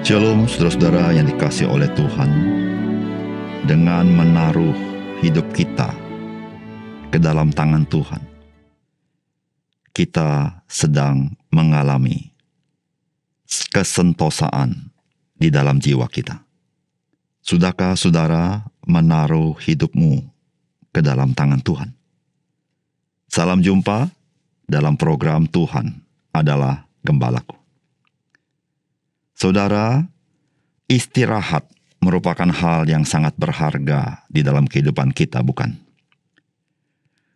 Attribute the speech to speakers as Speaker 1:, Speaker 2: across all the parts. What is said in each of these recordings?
Speaker 1: Shalom saudara-saudara yang dikasihi oleh Tuhan. Dengan menaruh hidup kita ke dalam tangan Tuhan, kita sedang mengalami kesentosaan di dalam jiwa kita. Sudahkah saudara menaruh hidupmu ke dalam tangan Tuhan? Salam jumpa dalam program Tuhan adalah Gembalaku. Saudara, istirahat merupakan hal yang sangat berharga di dalam kehidupan kita, bukan?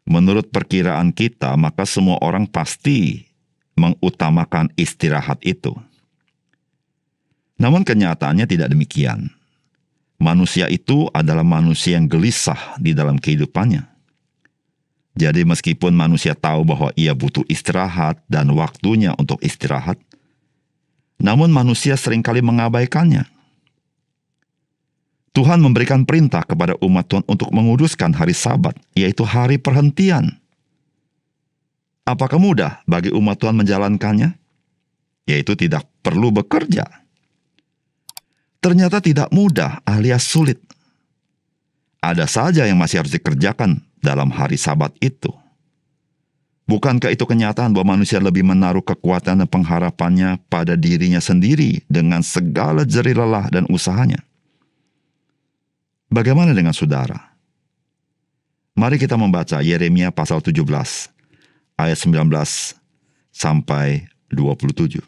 Speaker 1: Menurut perkiraan kita, maka semua orang pasti mengutamakan istirahat itu. Namun kenyataannya tidak demikian. Manusia itu adalah manusia yang gelisah di dalam kehidupannya. Jadi meskipun manusia tahu bahwa ia butuh istirahat dan waktunya untuk istirahat, namun manusia seringkali mengabaikannya. Tuhan memberikan perintah kepada umat Tuhan untuk menguduskan hari Sabat, yaitu hari perhentian. Apakah mudah bagi umat Tuhan menjalankannya? Yaitu tidak perlu bekerja. Ternyata tidak mudah alias sulit. Ada saja yang masih harus dikerjakan dalam hari Sabat itu. Bukankah itu kenyataan bahwa manusia lebih menaruh kekuatan dan pengharapannya pada dirinya sendiri dengan segala jerih lelah dan usahanya? Bagaimana dengan saudara? Mari kita membaca Yeremia pasal 17, ayat 19 sampai 27.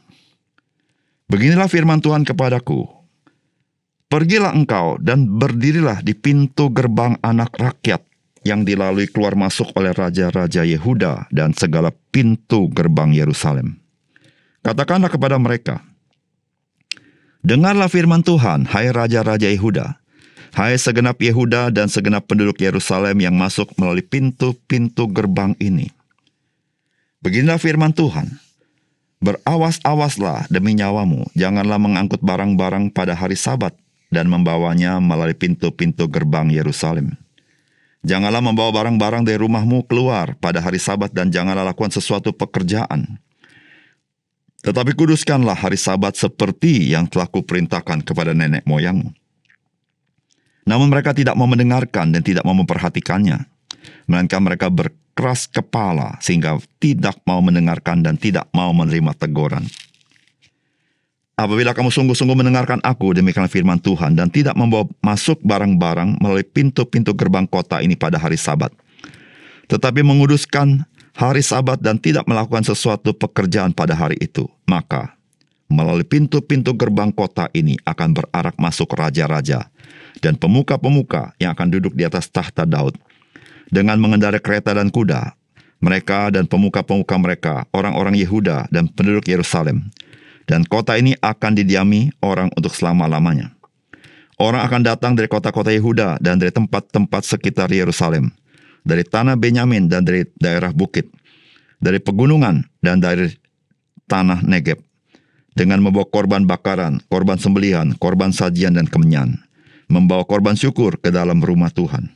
Speaker 1: Beginilah firman Tuhan kepadaku, pergilah engkau dan berdirilah di pintu gerbang anak rakyat, yang dilalui keluar masuk oleh raja-raja Yehuda dan segala pintu gerbang Yerusalem. Katakanlah kepada mereka, dengarlah firman Tuhan, hai raja-raja Yehuda, hai segenap Yehuda dan segenap penduduk Yerusalem yang masuk melalui pintu-pintu gerbang ini. Beginilah firman Tuhan, berawas-awaslah demi nyawamu, janganlah mengangkut barang-barang pada hari Sabat dan membawanya melalui pintu-pintu gerbang Yerusalem. Janganlah membawa barang-barang dari rumahmu keluar pada hari Sabat dan janganlah lakukan sesuatu pekerjaan. Tetapi kuduskanlah hari Sabat seperti yang telah kuperintahkan kepada nenek moyangmu. Namun mereka tidak mau mendengarkan dan tidak mau memperhatikannya. Melainkan mereka berkeras kepala sehingga tidak mau mendengarkan dan tidak mau menerima teguran. Apabila kamu sungguh-sungguh mendengarkan aku, demikianlah firman Tuhan, dan tidak membawa masuk barang-barang melalui pintu-pintu gerbang kota ini pada hari Sabat, tetapi menguduskan hari Sabat dan tidak melakukan sesuatu pekerjaan pada hari itu, maka melalui pintu-pintu gerbang kota ini akan berarak masuk raja-raja dan pemuka-pemuka yang akan duduk di atas tahta Daud dengan mengendarai kereta dan kuda. Mereka dan pemuka-pemuka mereka, orang-orang Yehuda dan penduduk Yerusalem. Dan kota ini akan didiami orang untuk selama-lamanya. Orang akan datang dari kota-kota Yehuda dan dari tempat-tempat sekitar Yerusalem, dari tanah Benyamin dan dari daerah bukit, dari pegunungan dan dari tanah Negeb, dengan membawa korban bakaran, korban sembelihan, korban sajian dan kemenyan, membawa korban syukur ke dalam rumah Tuhan.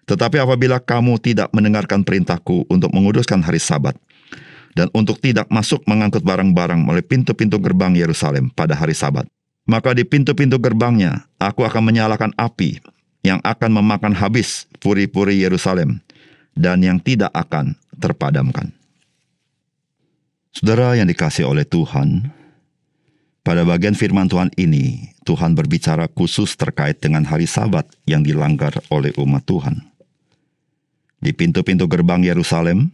Speaker 1: Tetapi apabila kamu tidak mendengarkan perintahku untuk menguduskan hari Sabat, dan untuk tidak masuk mengangkut barang-barang melalui pintu-pintu gerbang Yerusalem pada hari Sabat, maka di pintu-pintu gerbangnya aku akan menyalakan api yang akan memakan habis puri-puri Yerusalem dan yang tidak akan terpadamkan. Saudara yang dikasihi oleh Tuhan, pada bagian firman Tuhan ini, Tuhan berbicara khusus terkait dengan hari Sabat yang dilanggar oleh umat Tuhan. Di pintu-pintu gerbang Yerusalem,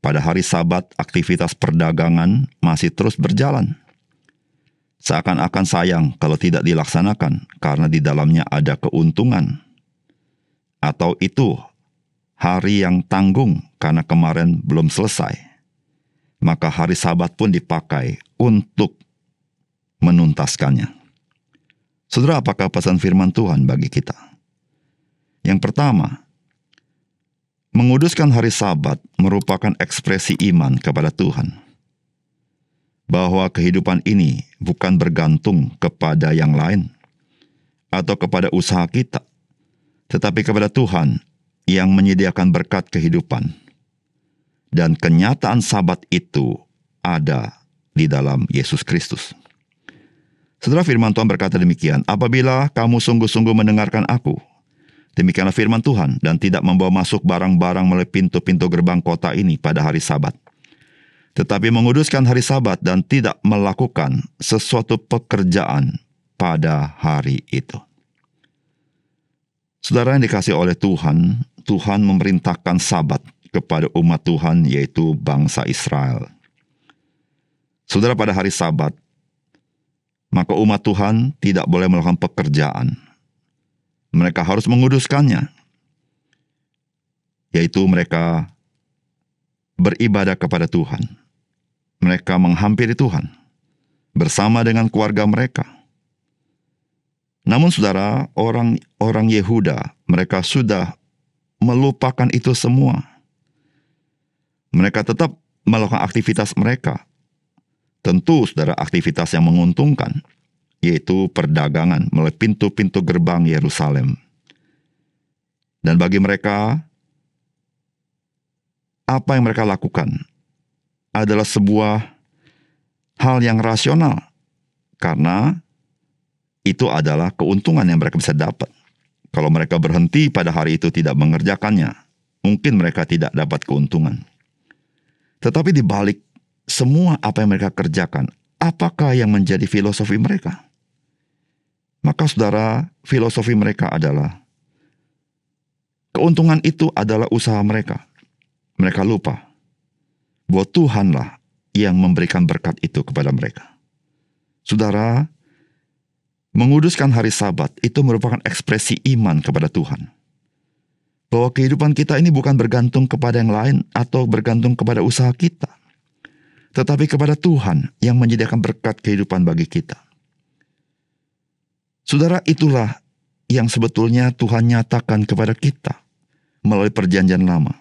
Speaker 1: pada hari Sabat, aktivitas perdagangan masih terus berjalan. Seakan-akan sayang kalau tidak dilaksanakan karena di dalamnya ada keuntungan. Atau itu hari yang tanggung karena kemarin belum selesai. Maka hari Sabat pun dipakai untuk menuntaskannya. Saudara, apakah pesan firman Tuhan bagi kita? Yang pertama, menguduskan hari Sabat merupakan ekspresi iman kepada Tuhan. Bahwa kehidupan ini bukan bergantung kepada yang lain atau kepada usaha kita, tetapi kepada Tuhan yang menyediakan berkat kehidupan. Dan kenyataan Sabat itu ada di dalam Yesus Kristus. Saudara, firman Tuhan berkata demikian, apabila kamu sungguh-sungguh mendengarkan aku, demikianlah firman Tuhan, dan tidak membawa masuk barang-barang melalui pintu-pintu gerbang kota ini pada hari Sabat, tetapi menguduskan hari Sabat dan tidak melakukan sesuatu pekerjaan pada hari itu. Saudara yang dikasihi oleh Tuhan, Tuhan memerintahkan Sabat kepada umat Tuhan, yaitu bangsa Israel. Saudara, pada hari Sabat, maka umat Tuhan tidak boleh melakukan pekerjaan. Mereka harus menguduskannya, yaitu mereka beribadah kepada Tuhan. Mereka menghampiri Tuhan bersama dengan keluarga mereka. Namun saudara, orang Yehuda, mereka sudah melupakan itu semua. Mereka tetap melakukan aktivitas mereka. Tentu saudara, aktivitas yang menguntungkan, yaitu perdagangan melalui pintu-pintu gerbang Yerusalem. Dan bagi mereka, apa yang mereka lakukan adalah sebuah hal yang rasional, karena itu adalah keuntungan yang mereka bisa dapat. Kalau mereka berhenti pada hari itu tidak mengerjakannya, mungkin mereka tidak dapat keuntungan. Tetapi di balik semua apa yang mereka kerjakan, apakah yang menjadi filosofi mereka? Maka saudara, filosofi mereka adalah keuntungan itu adalah usaha mereka. Mereka lupa bahwa Tuhanlah yang memberikan berkat itu kepada mereka. Saudara, menguduskan hari Sabat itu merupakan ekspresi iman kepada Tuhan. Bahwa kehidupan kita ini bukan bergantung kepada yang lain atau bergantung kepada usaha kita, tetapi kepada Tuhan yang menyediakan berkat kehidupan bagi kita. Saudara, itulah yang sebetulnya Tuhan nyatakan kepada kita melalui perjanjian lama.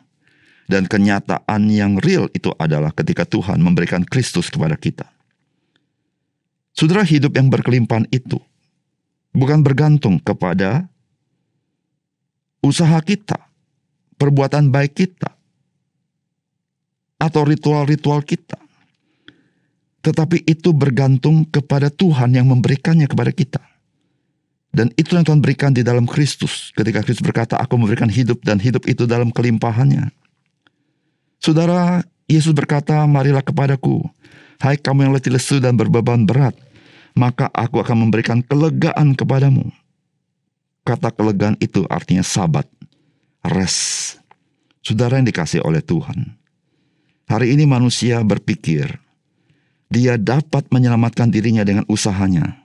Speaker 1: Dan kenyataan yang real itu adalah ketika Tuhan memberikan Kristus kepada kita. Saudara, hidup yang berkelimpahan itu bukan bergantung kepada usaha kita, perbuatan baik kita, atau ritual-ritual kita. Tetapi itu bergantung kepada Tuhan yang memberikannya kepada kita. Dan itu yang Tuhan berikan di dalam Kristus. Ketika Kristus berkata, aku memberikan hidup dan hidup itu dalam kelimpahannya. Saudara, Yesus berkata, marilah kepadaku, hai kamu yang letih lesu dan berbeban berat, maka aku akan memberikan kelegaan kepadamu. Kata kelegaan itu artinya Sabat, rest. Saudara yang dikasihi oleh Tuhan, hari ini manusia berpikir, dia dapat menyelamatkan dirinya dengan usahanya,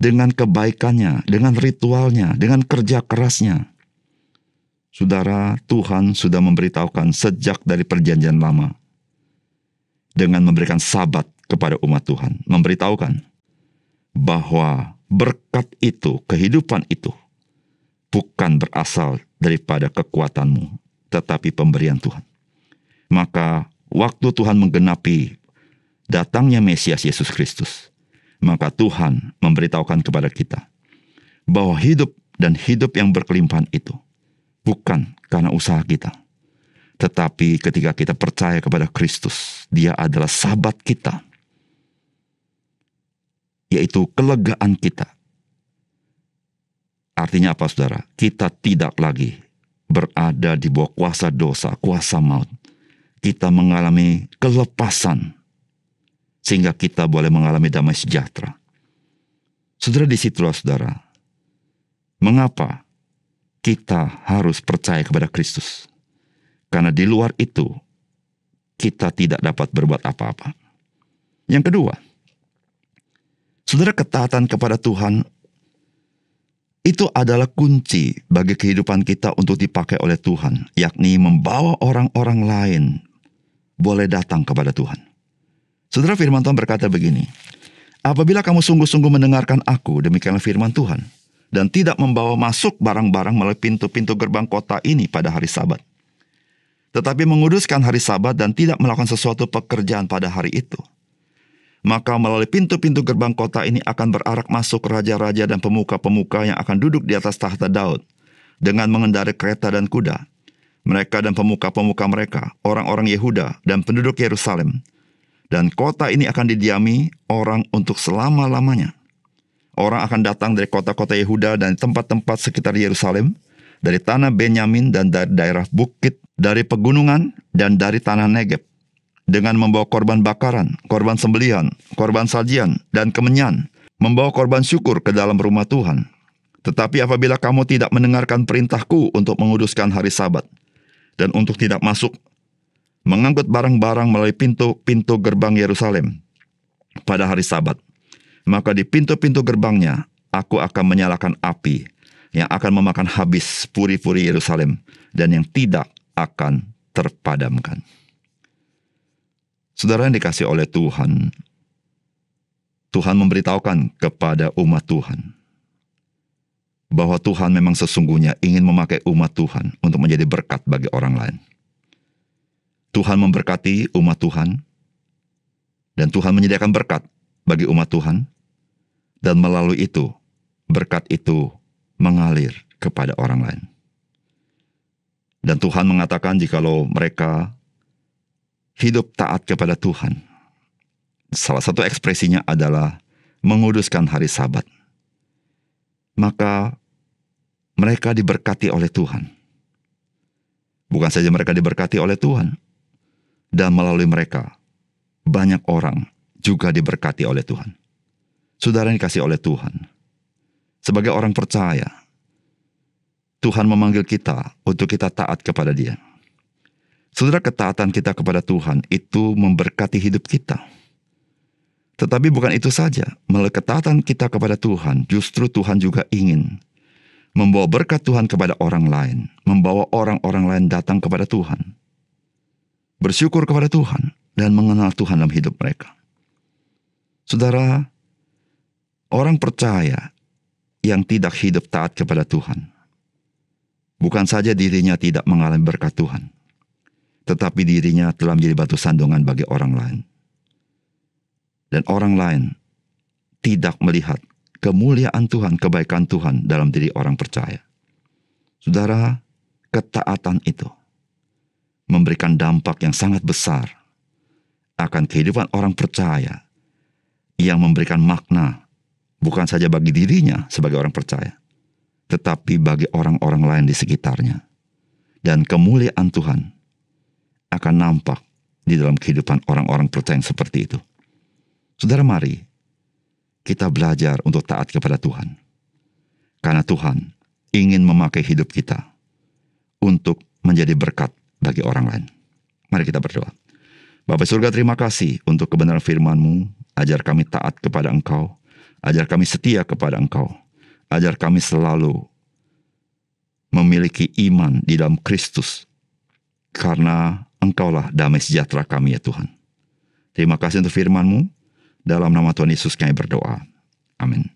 Speaker 1: dengan kebaikannya, dengan ritualnya, dengan kerja kerasnya. Saudara, Tuhan sudah memberitahukan sejak dari perjanjian lama, dengan memberikan Sabat kepada umat Tuhan, memberitahukan bahwa berkat itu, kehidupan itu, bukan berasal daripada kekuatanmu, tetapi pemberian Tuhan. Maka waktu Tuhan menggenapi datangnya Mesias Yesus Kristus, maka Tuhan memberitahukan kepada kita bahwa hidup dan hidup yang berkelimpahan itu bukan karena usaha kita, tetapi ketika kita percaya kepada Kristus, Dia adalah Sabat kita, yaitu kelegaan kita. Artinya apa, saudara? Kita tidak lagi berada di bawah kuasa dosa, kuasa maut. Kita mengalami kelepasan, sehingga kita boleh mengalami damai sejahtera. Saudara, disitulah saudara, mengapa kita harus percaya kepada Kristus? Karena di luar itu, kita tidak dapat berbuat apa-apa. Yang kedua, saudara, ketaatan kepada Tuhan itu adalah kunci bagi kehidupan kita untuk dipakai oleh Tuhan, yakni membawa orang-orang lain boleh datang kepada Tuhan. Saudara, firman Tuhan berkata begini, apabila kamu sungguh-sungguh mendengarkan aku, demikianlah firman Tuhan, dan tidak membawa masuk barang-barang melalui pintu-pintu gerbang kota ini pada hari Sabat, tetapi menguduskan hari Sabat dan tidak melakukan sesuatu pekerjaan pada hari itu, maka melalui pintu-pintu gerbang kota ini akan berarak masuk raja-raja dan pemuka-pemuka yang akan duduk di atas tahta Daud dengan mengendarai kereta dan kuda. Mereka dan pemuka-pemuka mereka, orang-orang Yehuda dan penduduk Yerusalem. Dan kota ini akan didiami orang untuk selama-lamanya. Orang akan datang dari kota-kota Yehuda dan tempat-tempat sekitar Yerusalem, dari tanah Benyamin dan dari daerah bukit, dari pegunungan dan dari tanah Negeb, dengan membawa korban bakaran, korban sembelihan, korban sajian, dan kemenyan, membawa korban syukur ke dalam rumah Tuhan. Tetapi apabila kamu tidak mendengarkan perintahku untuk menguduskan hari Sabat, dan untuk tidak masuk, mengangkut barang-barang melalui pintu-pintu gerbang Yerusalem pada hari Sabat, maka di pintu-pintu gerbangnya aku akan menyalakan api yang akan memakan habis puri-puri Yerusalem dan yang tidak akan terpadamkan. Saudara yang dikasihi oleh Tuhan, Tuhan memberitahukan kepada umat Tuhan bahwa Tuhan memang sesungguhnya ingin memakai umat Tuhan untuk menjadi berkat bagi orang lain. Tuhan memberkati umat Tuhan, dan Tuhan menyediakan berkat bagi umat Tuhan, dan melalui itu, berkat itu mengalir kepada orang lain. Dan Tuhan mengatakan jikalau mereka hidup taat kepada Tuhan, salah satu ekspresinya adalah menguduskan hari Sabat, maka mereka diberkati oleh Tuhan. Bukan saja mereka diberkati oleh Tuhan, dan melalui mereka, banyak orang juga diberkati oleh Tuhan. Saudara yang dikasihi oleh Tuhan, sebagai orang percaya, Tuhan memanggil kita untuk kita taat kepada Dia. Saudara, ketaatan kita kepada Tuhan itu memberkati hidup kita. Tetapi bukan itu saja, melalui ketaatan kita kepada Tuhan, justru Tuhan juga ingin membawa berkat Tuhan kepada orang lain, membawa orang-orang lain datang kepada Tuhan, bersyukur kepada Tuhan, dan mengenal Tuhan dalam hidup mereka. Saudara, orang percaya yang tidak hidup taat kepada Tuhan, bukan saja dirinya tidak mengalami berkat Tuhan, tetapi dirinya telah menjadi batu sandungan bagi orang lain. Dan orang lain tidak melihat kemuliaan Tuhan, kebaikan Tuhan dalam diri orang percaya. Saudara, ketaatan itu memberikan dampak yang sangat besar akan kehidupan orang percaya yang memberikan makna bukan saja bagi dirinya sebagai orang percaya, tetapi bagi orang-orang lain di sekitarnya. Dan kemuliaan Tuhan akan nampak di dalam kehidupan orang-orang percaya yang seperti itu. Saudara, mari kita belajar untuk taat kepada Tuhan, karena Tuhan ingin memakai hidup kita untuk menjadi berkat bagi orang lain. Mari kita berdoa. Bapa surga, terima kasih untuk kebenaran firman-Mu. Ajar kami taat kepada Engkau, ajar kami setia kepada Engkau, ajar kami selalu memiliki iman di dalam Kristus, karena Engkaulah damai sejahtera kami ya Tuhan. Terima kasih untuk firman-Mu. Dalam nama Tuhan Yesus kami berdoa. Amin.